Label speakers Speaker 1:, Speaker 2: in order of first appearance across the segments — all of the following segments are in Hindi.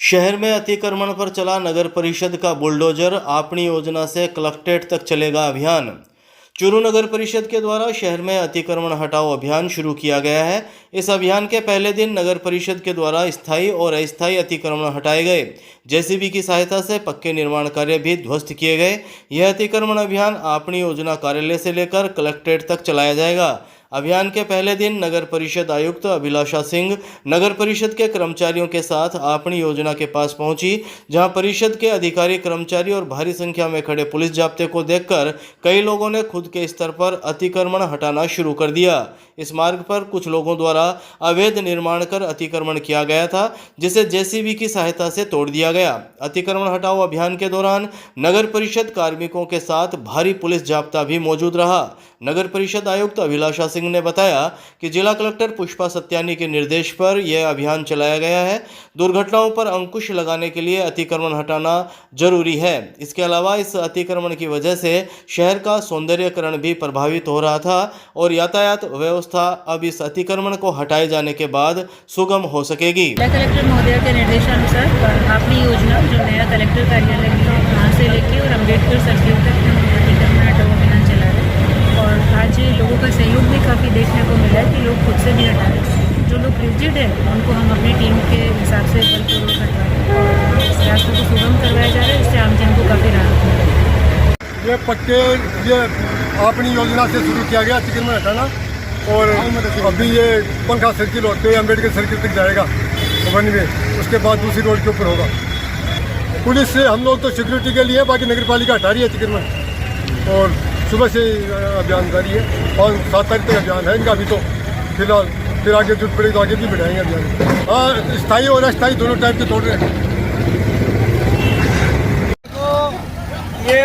Speaker 1: शहर में अतिक्रमण पर चला नगर परिषद का बुलडोजर। अपनी योजना से कलेक्ट्रेट तक चलेगा अभियान। चूरू नगर परिषद के द्वारा शहर में अतिक्रमण हटाओ अभियान शुरू किया गया है। इस अभियान के पहले दिन नगर परिषद के द्वारा स्थायी और अस्थायी अतिक्रमण हटाए गए। जेसीबी की सहायता से पक्के निर्माण कार्य भी ध्वस्त किए गए। यह अतिक्रमण अभियान अपनी योजना कार्यालय से लेकर कलेक्ट्रेट तक चलाया जाएगा। अभियान के पहले दिन नगर परिषद आयुक्त अभिलाषा सिंह नगर परिषद के कर्मचारियों के साथ अपनी योजना के पास पहुंची, जहां परिषद के अधिकारी कर्मचारी और भारी संख्या में खड़े पुलिस जाब्ते को देखकर कई लोगों ने खुद के स्तर पर अतिक्रमण हटाना शुरू कर दिया। इस मार्ग पर कुछ लोगों द्वारा अवैध निर्माण कर अतिक्रमण किया गया था, जिसे जेसीबी की सहायता से तोड़ दिया गया। अतिक्रमण हटाओ अभियान के दौरान नगर परिषद कार्मिकों के साथ भारी पुलिस जाब्ता भी मौजूद रहा। नगर परिषद आयुक्त अभिलाषा सिंह ने बताया कि जिला कलेक्टर पुष्पा सत्यानी के निर्देश पर यह अभियान चलाया गया है। दुर्घटनाओं पर अंकुश लगाने के लिए अतिक्रमण हटाना जरूरी है। इसके अलावा इस अतिक्रमण की वजह से शहर का सौंदर्यीकरण भी प्रभावित हो रहा था और यातायात व्यवस्था अब इस अतिक्रमण को हटाए जाने के बाद सुगम हो सकेगी।
Speaker 2: जिला कलेक्टर महोदय के निर्देशानुसार अपनी योजना जो नया कलेक्टर कार्यालय है वहाँ से लेके और अम्बेडकर सर्किल तक अतिक्रमण हटाओ अभियान चला रहे हैं। और आज लोगों का सहयोग भी काफ़ी देखने को मिला है कि लोग खुद से भी हटा रहे हैं। जो लोग रिजिड है उनको हम अपनी टीम के हिसाब से बलपूर्वक हटा रहे हैं और इस रास्ते को सुगम करवाया जा रहा है। इससे आमजन को काफ़ी राहत मिल रही है।
Speaker 3: ये पक्के ये अपनी योजना से शुरू किया गया अतिक्रमण हटाना, और अभी ये पंखा सर्किल होते हुए अम्बेडकर सर्किल तक जाएगा वन वे, उसके बाद दूसरी रोड के ऊपर होगा। पुलिस से हम लोग तो सिक्योरिटी के लिए, बाकी नगर पालिका हटा रही है अतिक्रमण और सुबह से अभियान जारी है और 7 तारीख तक अभियान है इनका। अभी तो फिलहाल फिर आगे जरूरत पड़ेगी तो आगे भी बढ़ाएंगे अभियान। हाँ, स्थायी और अस्थायी दोनों टाइप के तोड़ रहे हैं।
Speaker 4: तो ये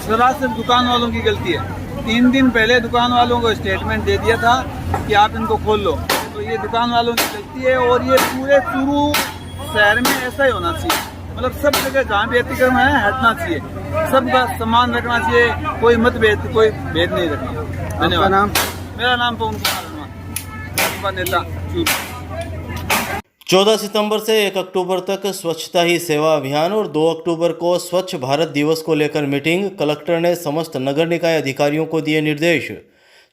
Speaker 4: सरासर दुकान वालों की गलती है। 3 दिन पहले दुकान वालों को स्टेटमेंट दे दिया था कि आप इनको खोल लो, तो ये दुकान वालों की गलती है। और ये पूरे चूरू शहर में ऐसा ही होना चाहिए, मतलब सब जगह जहाँ भी अतिक्रमण है हटना चाहिए, सबका सम्मान रखना चाहिए, कोई मतभेद कोई भेद नहीं रखना। धन्यवाद। मेरा नाम पवन कुमार, भाजपा नेता चूरू।
Speaker 1: 14 सितंबर से 1 अक्टूबर तक स्वच्छता ही सेवा अभियान और 2 अक्टूबर को स्वच्छ भारत दिवस को लेकर मीटिंग। कलेक्टर ने समस्त नगर निकाय अधिकारियों को दिए निर्देश।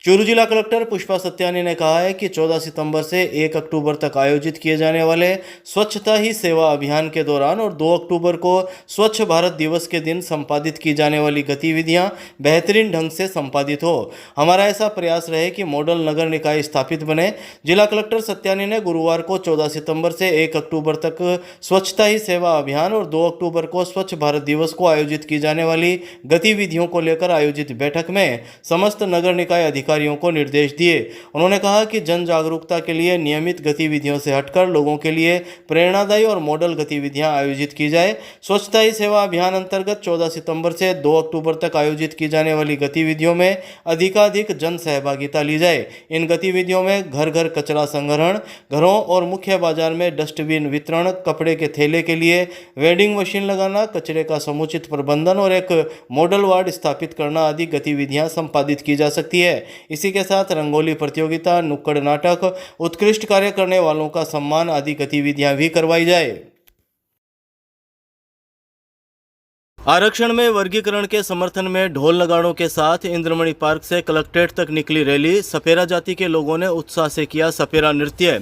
Speaker 1: चूरू जिला कलेक्टर पुष्पा सत्यानी ने कहा है कि 14 सितंबर से 1 अक्टूबर तक आयोजित किए जाने वाले स्वच्छता ही सेवा अभियान के दौरान और 2 अक्टूबर को स्वच्छ भारत दिवस के दिन संपादित की जाने वाली गतिविधियां बेहतरीन ढंग से संपादित हो। हमारा ऐसा प्रयास रहे कि मॉडल नगर निकाय स्थापित बने। जिला कलेक्टर सत्यानी ने गुरुवार को 14 सितंबर से 1 अक्टूबर तक स्वच्छता ही सेवा अभियान और 2 अक्टूबर को स्वच्छ भारत दिवस को आयोजित की जाने वाली गतिविधियों को लेकर आयोजित बैठक में समस्त नगर निकाय अधिकारियों को निर्देश दिए। उन्होंने कहा कि जन जागरूकता के लिए नियमित गतिविधियों से हटकर लोगों के लिए प्रेरणादायी और मॉडल गतिविधियां आयोजित की जाए। स्वच्छता ही सेवा अभियान अंतर्गत 14 सितंबर से 2 अक्टूबर तक आयोजित की जाने वाली गतिविधियों में अधिकाधिक जन सहभागिता ली जाए। इन गतिविधियों में घर घर कचरा संग्रहण, घरों और मुख्य बाजार में डस्टबिन वितरण, कपड़े के थैले के लिए वेंडिंग मशीन लगाना, कचरे का समुचित प्रबंधन और एक मॉडल वार्ड स्थापित करना आदि गतिविधियां संपादित की जा सकती है। इसी के साथ रंगोली प्रतियोगिता, नुक्कड़ नाटक, उत्कृष्ट कार्य करने वालों का सम्मान आदि गतिविधियां भी करवाई जाए। आरक्षण में वर्गीकरण के समर्थन में ढोल नगाड़ों के साथ इंद्रमणि पार्क से कलेक्ट्रेट तक निकली रैली। सपेरा जाति के लोगों ने उत्साह से किया सपेरा नृत्य।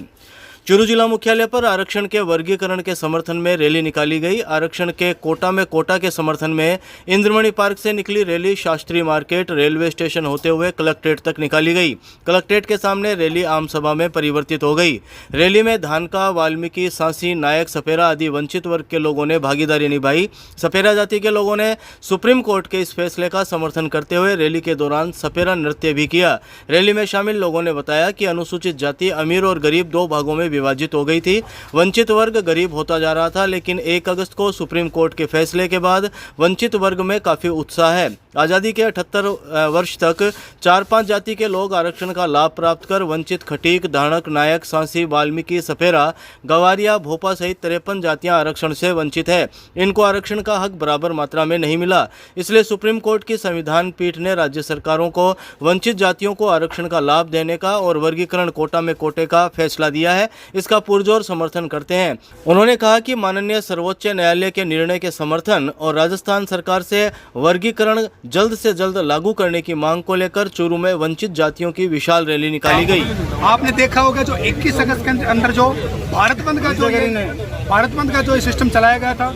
Speaker 1: चूरू जिला मुख्यालय पर आरक्षण के वर्गीकरण के समर्थन में रैली निकाली गई। आरक्षण के कोटा में कोटा के समर्थन में इंद्रमणि पार्क से निकली rally Shastri market, railway station होते हुए कलेक्ट्रेट तक निकाली गई। कलेक्ट्रेट के सामने रैली आम सभा में परिवर्तित हो गई। रैली में धानका, वाल्मीकि, सांसी, नायक, सपेरा आदि वंचित वर्ग के लोगों ने भागीदारी निभाई। सपेरा जाति के लोगों ने सुप्रीम कोर्ट के इस फैसले का समर्थन करते हुए रैली के दौरान सपेरा नृत्य भी किया। रैली में शामिल लोगों ने बताया कि अनुसूचित जाति अमीर और गरीब 2 भागों में विभाजित हो गई थी। वंचित वर्ग गरीब होता जा रहा था, लेकिन 1 अगस्त को सुप्रीम कोर्ट के फैसले के बाद वंचित वर्ग में काफी उत्साह है। आज़ादी के 78 वर्ष तक 4-5 जाति के लोग आरक्षण का लाभ प्राप्त कर वंचित खटीक, धाणक, नायक, सांसी, वाल्मीकि, सपेरा, गवारिया, भोपा सहित 53 जातियां आरक्षण से वंचित है। इनको आरक्षण का हक बराबर मात्रा में नहीं मिला। इसलिए सुप्रीम कोर्ट की संविधान पीठ ने राज्य सरकारों को वंचित जातियों को आरक्षण का लाभ देने का और वर्गीकरण कोटा में कोटे का फैसला दिया है। इसका पुरजोर समर्थन करते हैं। उन्होंने कहा कि माननीय सर्वोच्च न्यायालय के निर्णय के समर्थन और राजस्थान सरकार से वर्गीकरण जल्द से जल्द लागू करने की मांग को लेकर चूरू में वंचित जातियों की विशाल रैली निकाली गई।
Speaker 5: आपने देखा होगा जो 21 अगस्त के अंदर जो भारत बंद का जो सिस्टम चलाया गया था,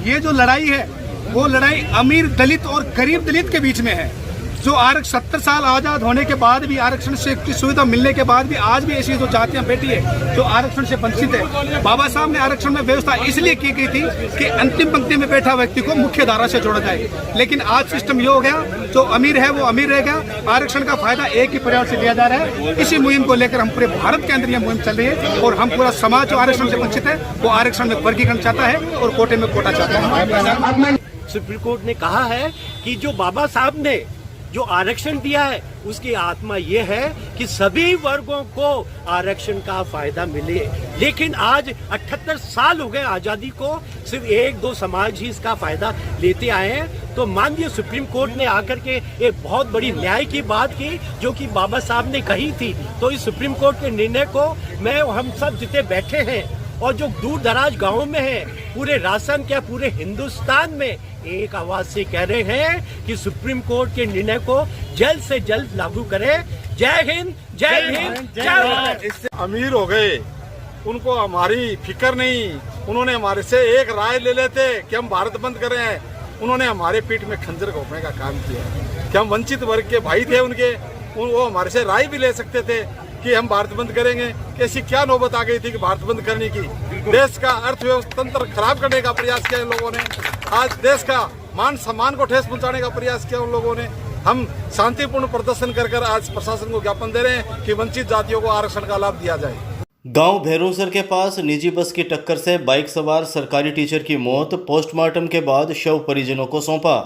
Speaker 5: ये जो लड़ाई है वो लड़ाई अमीर दलित और गरीब दलित के बीच में है। जो 70 साल आज़ाद होने के बाद भी आरक्षण से की सुविधा मिलने के बाद भी आज भी ऐसी जो जातियां बैठी है जो आरक्षण से वंचित है। बाबा साहब ने आरक्षण में व्यवस्था इसलिए की गई थी कि अंतिम पंक्ति में बैठा व्यक्ति को मुख्य धारा से जोड़ा जाए। लेकिन आज सिस्टम ये हो गया, जो अमीर है वो अमीर रह गया। आरक्षण का फायदा एक ही परिवार से लिया जा रहा है। इसी मुहिम को लेकर हम पूरे भारत के अंदर यह मुहिम चल रही है और हम पूरा समाज जो आरक्षण से वंचित है वो आरक्षण में वर्गीकरण चाहता है और कोटे में कोटा चाहता है।
Speaker 6: सुप्रीम कोर्ट ने कहा है कि जो बाबा साहब ने जो आरक्षण दिया है उसकी आत्मा ये है कि सभी वर्गों को आरक्षण का फायदा मिले। लेकिन आज 78 साल हो गए आजादी को, सिर्फ 1-2 समाज ही इसका फायदा लेते आए हैं। तो माननीय सुप्रीम कोर्ट ने आकर के एक बहुत बड़ी न्याय की बात की जो कि बाबा साहब ने कही थी। तो इस सुप्रीम कोर्ट के निर्णय को मैं हम सब जितने बैठे हैं और जो दूर दराज गाँव में है, पूरे राजस्थान क्या पूरे हिंदुस्तान में एक आवाज से कह रहे हैं कि सुप्रीम कोर्ट के निर्णय को जल्द से जल्द लागू करें। जय हिंद, जय हिंद, जय भारत।
Speaker 7: इससे अमीर हो गए, उनको हमारी फिक्र नहीं। उन्होंने हमारे से एक राय ले लेते कि हम भारत बंद करें, उन्होंने हमारे पीठ में खंजर घोंपने का काम किया कि हम वंचित वर्ग के भाई थे उनके, वो हमारे से राय भी ले सकते थे कि हम भारत बंद करेंगे। ऐसी क्या नौबत आ गई थी कि भारत बंद करने की? देश का अर्थव्यवस्था तंत्र खराब करने का प्रयास किया इन लोगों ने। आज देश का मान सम्मान को ठेस पहुंचाने का प्रयास किया उन लोगों ने। हम शांतिपूर्ण प्रदर्शन कर आज प्रशासन को ज्ञापन दे रहे हैं कि वंचित जातियों को आरक्षण का लाभ दिया जाए।
Speaker 1: गांव भैरूसर के पास निजी बस की टक्कर से बाइक सवार सरकारी टीचर की मौत, पोस्टमार्टम के बाद शव परिजनों को सौंपा।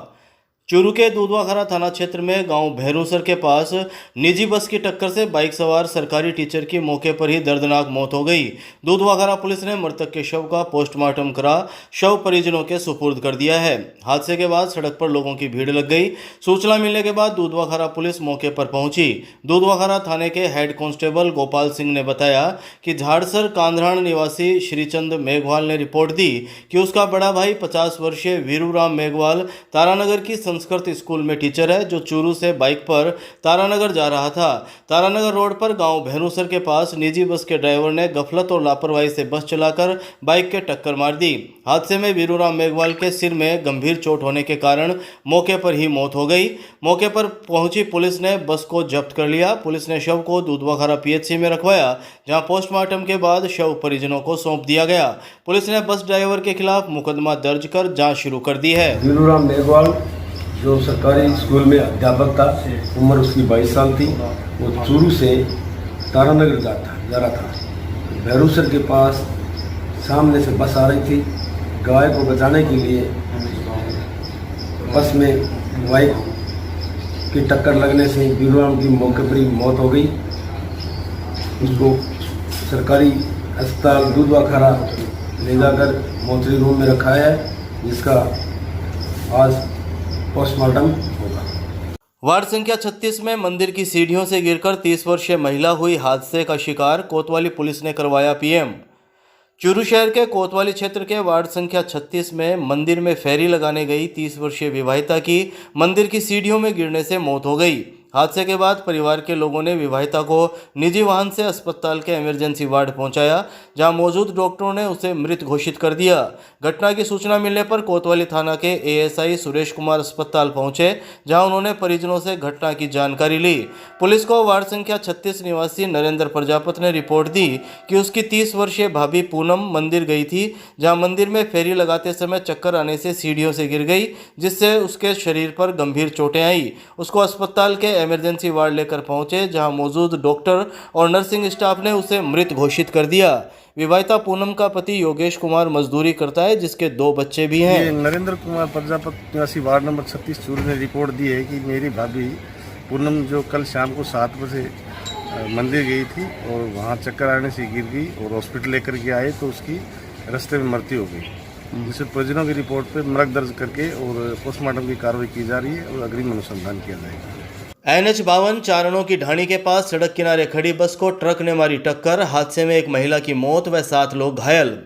Speaker 1: चूरू के दूधवाखरा थाना क्षेत्र में गांव भैरूसर के पास निजी बस की टक्कर से बाइक सवार सरकारी टीचर की मौके पर ही दर्दनाक मौत हो गई। दूधवाखरा पुलिस ने मृतक के शव का पोस्टमार्टम करा शव परिजनों के सुपुर्द कर दिया है। हादसे के बाद सड़क पर लोगों की भीड़ लग गई। सूचना मिलने के बाद दूधवाखरा पुलिस मौके पर पहुंची। दूधवाखरा थाने के हेड कांस्टेबल गोपाल सिंह ने बताया कि झाड़सर कांधराण निवासी श्रीचंद मेघवाल ने रिपोर्ट दी कि उसका बड़ा भाई 50 वर्षीय वीरूराम मेघवाल तारानगर की संस्कृत स्कूल में टीचर है, जो चूरू से बाइक पर तारानगर जा रहा था। तारानगर रोड पर गांव भैरूसर के पास निजी बस के ड्राइवर ने गफलत और लापरवाही से बस चलाकर बाइक के टक्कर मार दी। हादसे में वीरूराम मेघवाल के सिर में गंभीर चोट होने के कारण मौके पर ही मौत हो गई। मौके पर पहुंची पुलिस ने बस को जब्त कर लिया। पुलिस ने शव को दूधवाखरा पीएचसी में रखवाया, जहां पोस्टमार्टम के बाद शव परिजनों को सौंप दिया गया। पुलिस ने बस ड्राइवर के खिलाफ मुकदमा दर्ज कर जाँच शुरू कर दी है।
Speaker 8: वीरूराम मेघवाल जो सरकारी स्कूल में अध्यापक था, उम्र उसकी 22 साल थी। वो चूरू से तारानगर जा रहा था। भैरूसर के पास सामने से बस आ रही थी। गाय को बचाने के लिए बस में बाइक की टक्कर लगने से वीरूराम की मौके पर ही मौत हो गई। उसको सरकारी अस्पताल दूधवाखरा ले जाकर मोर्चरी रूम में रखा है, जिसका आज पोस्टमार्टम होगा।
Speaker 1: वार्ड संख्या 36 में मंदिर की सीढ़ियों से गिरकर 30 वर्षीय महिला हुई हादसे का शिकार, कोतवाली पुलिस ने करवाया पीएम। चूरू शहर के कोतवाली क्षेत्र के वार्ड संख्या 36 में मंदिर में फेरी लगाने गई 30 वर्षीय विवाहिता की मंदिर की सीढ़ियों में गिरने से मौत हो गई। हादसे के बाद परिवार के लोगों ने विवाहिता को निजी वाहन से अस्पताल के इमरजेंसी वार्ड पहुंचाया, जहां मौजूद डॉक्टरों ने उसे मृत घोषित कर दिया। घटना की सूचना मिलने पर कोतवाली थाना के एएसआई सुरेश कुमार अस्पताल पहुंचे, जहां उन्होंने परिजनों से घटना की जानकारी ली। पुलिस को वार्ड संख्या 36 निवासी नरेंद्र प्रजापति ने रिपोर्ट दी कि उसकी 30 वर्षीय भाभी पूनम मंदिर गई थी, जहाँ मंदिर में फेरी लगाते समय चक्कर आने से सीढ़ियों से गिर गई, जिससे उसके शरीर पर गंभीर चोटें आई। उसको अस्पताल के इमरजेंसी वार्ड लेकर पहुंचे, जहां मौजूद डॉक्टर और नर्सिंग स्टाफ ने उसे मृत घोषित कर दिया। विवाहिता पूनम का पति योगेश कुमार मजदूरी करता है, जिसके 2 बच्चे भी हैं।
Speaker 9: ये नरेंद्र कुमार प्रजापति निवासी वार्ड नंबर 36 चूरू ने रिपोर्ट दी है कि मेरी भाभी पूनम जो कल शाम को 7 बजे मंदिर गई थी और वहाँ चक्कर आने से गिर गई और हॉस्पिटल लेकर के आए तो उसकी रास्ते में मृत्यु हो गई, जिससे परिजनों की रिपोर्ट पर मृत दर्ज करके और पोस्टमार्टम की कार्रवाई की जा रही है और अग्रिम अनुसंधान किया जाएगा।
Speaker 1: NH52 चारणों की ढाणी के पास सड़क किनारे खड़ी बस को ट्रक ने मारी टक्कर। हादसे में एक महिला की मौत व 7 लोग घायल।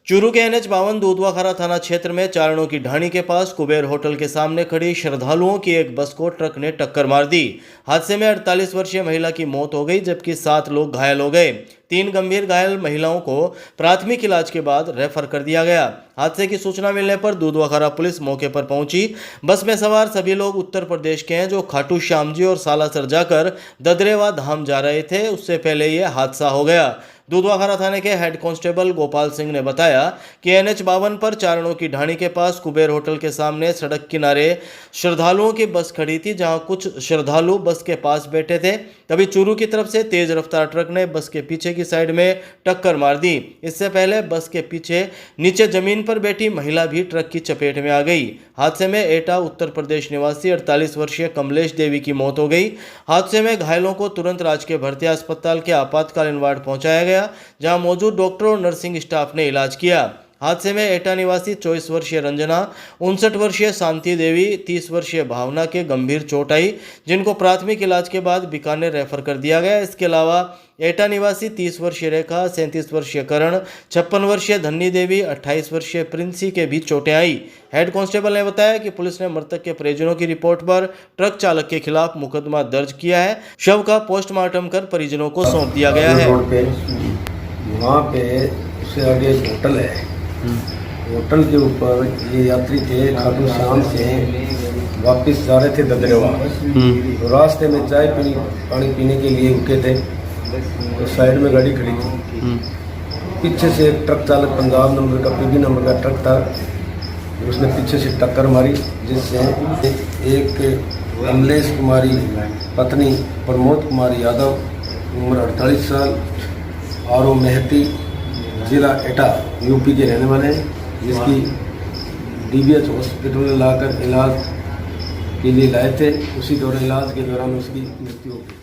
Speaker 1: चूरू के NH52 दूधवाखारा थाना क्षेत्र में चारणों की ढाणी के पास कुबेर होटल के सामने खड़ी श्रद्धालुओं की एक बस को ट्रक ने टक्कर मार दी। हादसे में 48 वर्षीय महिला की मौत हो गई, जबकि 7 लोग घायल हो गए। 3 गंभीर घायल महिलाओं को प्राथमिक इलाज के बाद रेफर कर दिया गया। हादसे की सूचना मिलने पर दूधवाखारा पुलिस मौके पर पहुंची। बस में सवार सभी लोग उत्तर प्रदेश के हैं, जो खाटू श्याम जी और सालासर जाकर ददरेवा धाम जा रहे थे। उससे पहले यह हादसा हो गया। दूधवाखारा थाने के हेड कांस्टेबल गोपाल सिंह ने बताया कि NH52 पर चारणों की ढाणी के पास कुबेर होटल के सामने सड़क किनारे श्रद्धालुओं की बस खड़ी थी, जहां कुछ श्रद्धालु बस के पास बैठे थे। तभी चूरू की तरफ से तेज रफ्तार ट्रक ने बस के पीछे की साइड में टक्कर मार दी। इससे पहले बस के पीछे नीचे जमीन पर बैठी महिला भी ट्रक की चपेट में आ गई। हादसे में एटा उत्तर प्रदेश निवासी 48 वर्षीय कमलेश देवी की मौत हो गई। हादसे में घायलों को तुरंत राजकीय भर्ती अस्पताल के आपातकालीन वार्ड पहुंचाया गया, जहां मौजूद डॉक्टर और नर्सिंग स्टाफ ने इलाज किया। हादसे में एटा निवासी 24 वर्षीय रंजना, 59 वर्षीय शांति देवी, 30 वर्षीय भावना के गंभीर चोट आई, जिनको प्राथमिक इलाज के बाद बीकानेर रेफर कर दिया गया। इसके अलावा एटा निवासी 30 वर्षीय रेखा, 37 वर्षीय करण, 56 वर्षीय धन्नी देवी, 28 वर्षीय प्रिंसी के भी चोटें आई। हेड कांस्टेबल ने बताया कि पुलिस ने मृतक के परिजनों की रिपोर्ट पर ट्रक चालक के खिलाफ मुकदमा दर्ज किया है। शव का पोस्टमार्टम कर परिजनों को सौंप दिया गया है।
Speaker 8: वहाँ पे उससे आगे एक होटल है, होटल के ऊपर ये यात्री थे खाटू श्याम से वापस जा रहे थे ददरेवा। तो रास्ते में चाय पानी पीने के लिए रुके थे, तो साइड में गाड़ी खड़ी थी। पीछे से एक ट्रक चालक पंजाब नंबर का PB नंबर का ट्रक था, उसने पीछे से टक्कर मारी, जिससे एक कमलेश कुमारी पत्नी प्रमोद कुमार यादव उम्र 48 साल आरो मेहती जिला एटा UP के रहने वाले हैं, जिसकी DBH हॉस्पिटल में लाकर इलाज के लिए लाए थे। उसी दौरान इलाज के दौरान उसकी मृत्यु हो गई।